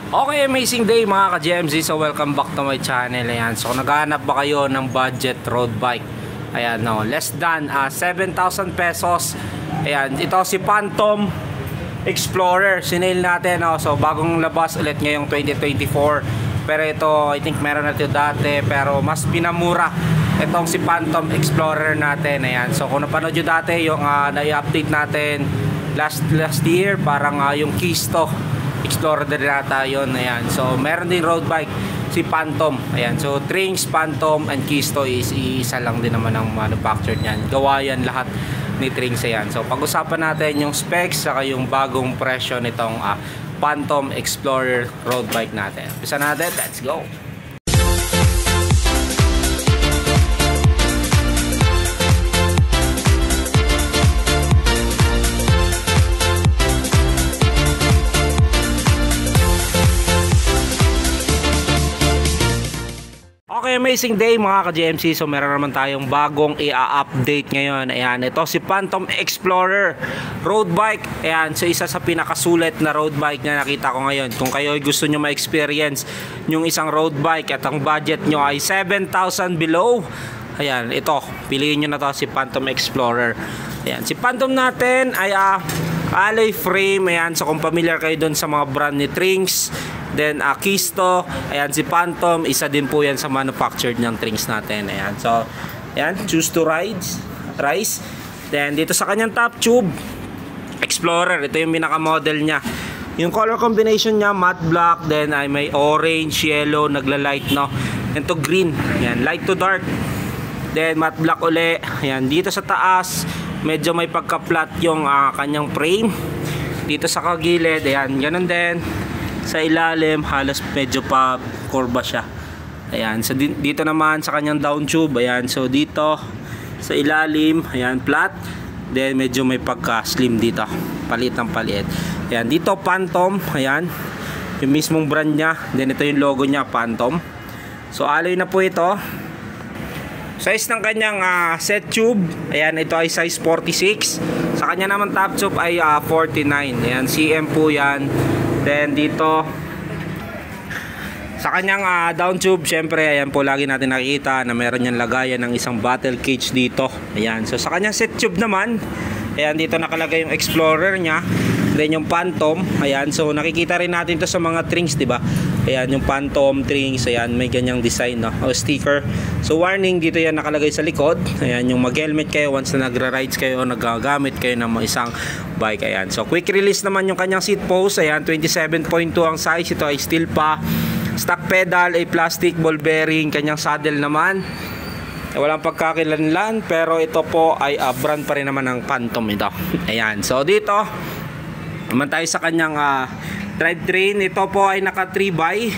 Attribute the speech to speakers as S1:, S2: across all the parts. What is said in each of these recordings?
S1: Okay, amazing day mga ka-GMZ. So welcome back to my channel. Ayan. So naghahanap ba kayo ng budget road bike? Ayan, no, less than 7,000 pesos. Ayan, ito si Phantom Explorer. Sinail natin, no? So bagong labas ulit ngayong 2024. Pero ito, I think meron na ito dati, pero mas pinamura itong si Phantom Explorer natin. Ayan. So kung napanood nyo dati yung na-i-update natin last year, parang yung Kisto Explorer din nata yun. Ayan. So meron din road bike si Phantom. Ayan. So Trinx, Phantom and Kisto is isa lang din naman ang manufacturer niyan. Gawa yan lahat ni Trinx. Ayan. So pag-usapan natin yung specs saka yung bagong presyo nitong Phantom Explorer road bike natin. Umpisa natin. Let's go. Okay, amazing day mga ka-GMC. So meron naman tayong bagong i-update ngayon. Ayan, ito si Phantom Explorer road bike. Ayan, so isa sa pinakasulit na road bike na nakita ko ngayon. Kung kayo gusto nyo ma-experience yung isang road bike at ang budget nyo ay 7,000 below, ayan, ito, piliin nyo na to, si Phantom Explorer. Ayan, si Phantom natin ay alloy frame. Ayan, so kung familiar kayo dun sa mga brand ni Trinx, then Kisto, ayan, si Phantom, isa din po yan sa manufactured ng Trinx natin. Ayan, so ayan, choose to rise. Then dito sa kanyang top tube Explorer, ito yung pinaka model niya. Yung color combination niya matte black, then ay may orange, yellow, nagla-light, no, and to green. Ayan, light to dark, then matte black uli. Ayan, dito sa taas medyo may pagka-flat yung kanyang frame. Dito sa kagilid, ayan, ganun din. Sa ilalim, halos medyo pa kurba siya. Ayan, so dito naman sa kanyang down tube, ayan, so dito sa ilalim, ayan, flat. Then medyo may pagka-slim dito. Palit ng palit. Ayan, dito Phantom, ayan, yung mismong brand niya. Then ito yung logo niya, Phantom. So alloy na po ito. Size ng kanyang set tube, ayan, ito ay size 46. Sa kanya naman top tube ay 49. Ayan, CM po yan. Then dito sa kanyang down tube, syempre ayan po, lagi natin nakikita na meron yan lagayan ng isang battle cage dito. Ayan, so sa kanyang set tube naman, ayan, dito nakalagay yung Explorer nya, then yung Phantom. Ayan, so nakikita rin natin to sa mga Trinx, diba? Ayan, yung Phantom, Trinx, ayan, may ganyang design, no? O sticker. So warning, dito yan nakalagay sa likod. Ayan, yung mag-helmet kayo once na nagra-rides kayo o nagagamit kayo ng isang bike. Ayan, so quick release naman yung kanyang seat post. Ayan, 27.2 ang size. Ito ay steel pa. Stock pedal ay plastic ball bearing. Kanyang saddle naman walang pagkakilanlan, pero ito po ay brand pa rin naman ng Phantom ito. Ayan, so dito naman tayo sa kanyang drivetrain. Ito po ay naka 3x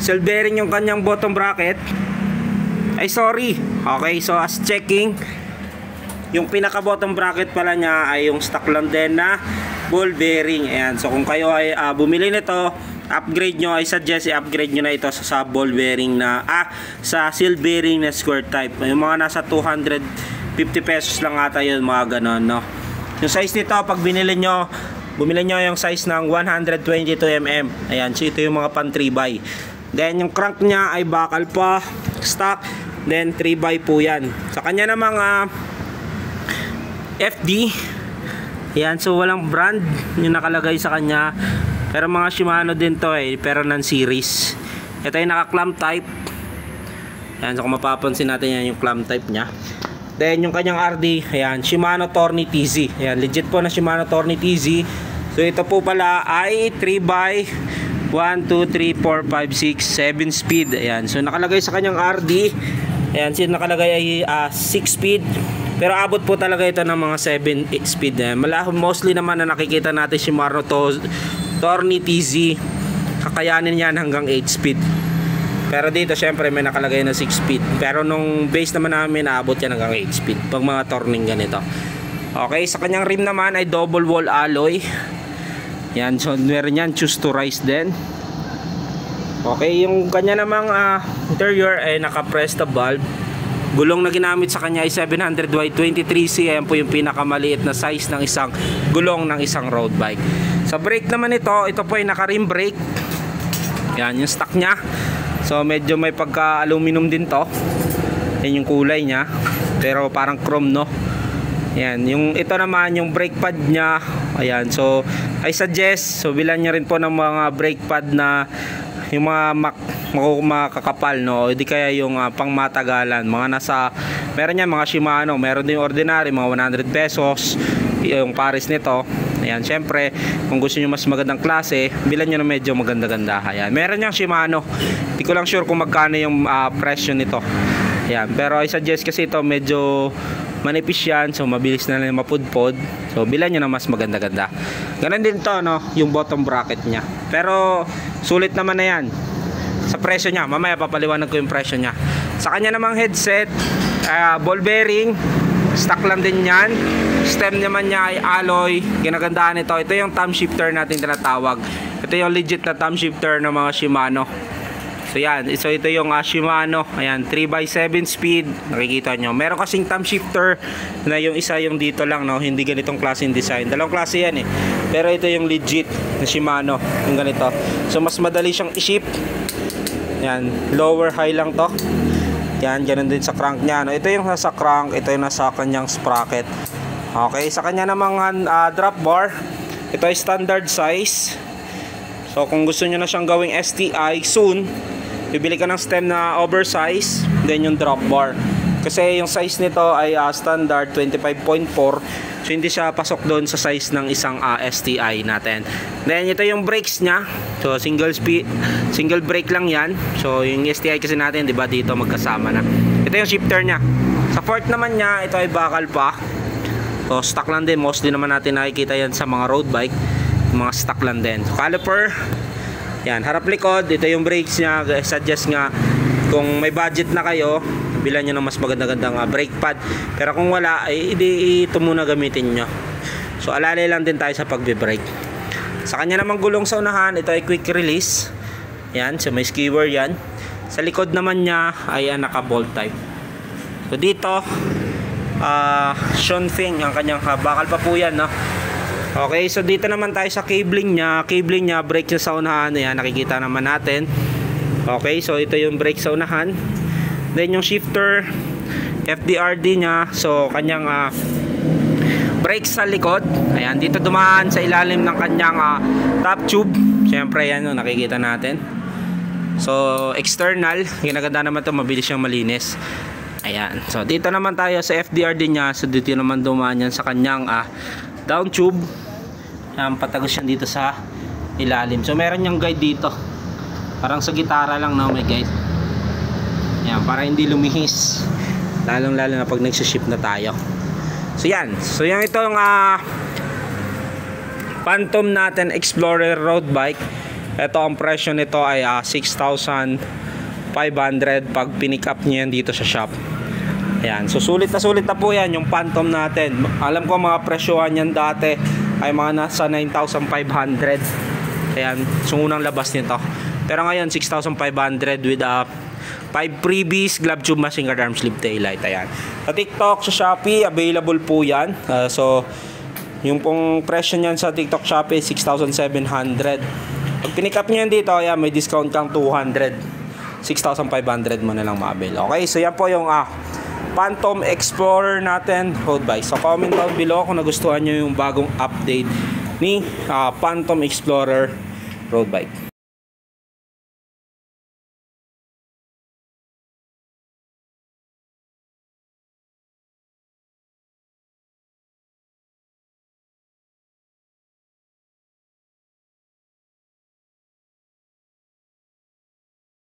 S1: self bearing yung kanyang bottom bracket. Ay sorry, okay, so as checking, yung pinaka bottom bracket pala niya ay yung stock lang din na ball bearing. Ayan, so kung kayo ay bumili nito, upgrade nyo, ay suggest i-upgrade nyo na ito sa ball bearing na sa seal bearing na square type. Yung mga nasa 250 pesos lang ata yun, mga ganon, no. Yung size nito, pag bumili nyo yung size ng 122 mm. Ayan, so ito yung mga pan 3x. Then yung crank nya ay bakal pa, stock, then 3x po yan. Sa kanya namang FD, ayan, so walang brand yung nakalagay sa kanya, pero mga Shimano din to pero non-series. Ito ay naka clamp type. Ayan, so kung mapapansin natin yan yung clamp type nya. Then yung kanyang RD, ayan, Shimano Tourney TZ. Ayan, legit po na Shimano Tourney TZ. So ito po pala ay 3x 1, 2, 3, 4, 5, 6, 7 speed. Ayan, so nakalagay sa kanyang RD, ayan, so nakalagay ay 6 speed. Pero abot po talaga ito ng mga 7, 8 speed. Mostly naman na nakikita natin Shimano Tourney TZ, kakayanin yan hanggang 8 speed. Pero dito syempre may nakalagay na 6 speed. Pero nung base naman namin, naabot yan hanggang 8 speed pag mga turning ganito. Okay, sa kanyang rim naman ay double wall alloy. Yan, so meron yan choose to rise din. Okay, yung kanya namang interior ay naka-press the valve. Gulong na ginamit sa kanya ay 700 wide 23 cm po yung pinakamaliit na size ng isang gulong ng isang road bike. Sa brake naman ito po ay naka rim brake. Yan yung stock nya. So medyo may pagka aluminum din to. Yan yung kulay nya, pero parang chrome, no. Yan, yung ito naman yung brake pad nya. Ayan, so I suggest, so bilan nyo rin po ng mga brake pad na yung mga makakapal, no, hindi kaya yung pang matagalan, mga nasa, meron yan mga Shimano, meron din yung ordinary, mga 100 pesos yung pares nito. Ayan, syempre kung gusto nyo mas magandang klase, bilan nyo na medyo maganda-ganda. Ayan, meron yung Shimano, hindi ko lang sure kung magkano yung presyo nito. Ayan, pero I suggest kasi ito medyo manipis yan, so mabilis na lang mapudpod. So bilan nyo na mas maganda-ganda. Ganun din to, no, yung bottom bracket nya, pero sulit naman na yan sa presyo nya. Mamaya papaliwanag ko yung presyo nya. Sa kanya namang headset, ball bearing, stock lang din yan. Stem naman nya ay alloy. Ginagandaan ito, ito yung thumb shifter natin tinatawag. Ito yung legit na thumb shifter ng mga Shimano. So yan, so ito yung Shimano. Ayan, 3x7 speed. Nakikita nyo, meron kasing thumb shifter na yung isa yung dito lang, no, hindi ganitong klaseng design. Dalawang klase yan eh, pero ito yung legit na Shimano, yung ganito. So mas madali siyang i-shift. Yan, lower high lang to. Yan, ganun din sa crank nya, no. Ito yung nasa crank, ito yung nasa kanyang sprocket. Okay, sa kanya namang drop bar, ito ay standard size. So kung gusto nyo na siyang gawing STI soon, bibili ka ng stem na oversize, then yung drop bar. Kasi yung size nito ay standard 25.4, so hindi siya pasok doon sa size ng isang STI natin. Then ito yung brakes nya, so single brake lang yan. So yung STI kasi natin, di ba, dito magkasama na. Ito yung shifter nya. Sa fork naman nya, ito ay bakal pa. So stock lang din, mostly naman natin nakikita yan sa mga road bike, mga stock lang din. So, caliper, yan, harap likod, ito yung brakes nya. Suggest nga kung may budget na kayo, bilan nyo ng mas maganda-gandang brake pad. Pero kung wala, ay ito muna gamitin nyo. So alalay lang din tayo sa pagbe-brake. Sa kanya namang gulong sa unahan, ito ay quick release. Yan, so may skewer yan. Sa likod naman nya ay naka-bolt type. So dito Shunfeng ang kanyang bakal pa po yan, no? Okay, so dito naman tayo sa cabling nya, brake nya sa unahan. Ayan, nakikita naman natin. Okay, so ito yung brake sa unahan. Then yung shifter, FDRD nya, so kanyang brake sa likod. Ayan, dito dumaan sa ilalim ng kanyang top tube. Siyempre yan, no, nakikita natin. So external, ginaganda naman ito, mabilis siyang malinis. Ayan, so dito naman tayo sa FDRD nya. So dito naman dumaan yan sa kanyang down tube. Patagos yan dito sa ilalim. So meron yung guide dito, parang sa gitara lang, no, may guide. Yan, para hindi lumihis, lalong lalo na pag nagsiship na tayo. So yan, so yung itong Phantom natin Explorer road bike, ito ang presyo nito ay 6,500 pag pinick up niya yan dito sa shop. Ayan, so sulit na po yan yung Phantom natin. Alam ko mga presyohan yan dati ay mga nasa 9,500. Ayan, so unang labas nito. Pero ngayon 6,500 with 5 freebies, glove tube, machine guard, arm sleeve, taillight. Ayan, sa TikTok, sa Shopee, available po yan. So yung pong presyo niyan sa TikTok, Shopee, 6,700. Pag pinick up niyan dito, ayan, may discount kang 200. 6,500 mo na lang ma-avail. Okay, so yan po yung Phantom Explorer natin road bike. So comment down below kung nagustuhan nyo yung bagong update ni Phantom Explorer road bike.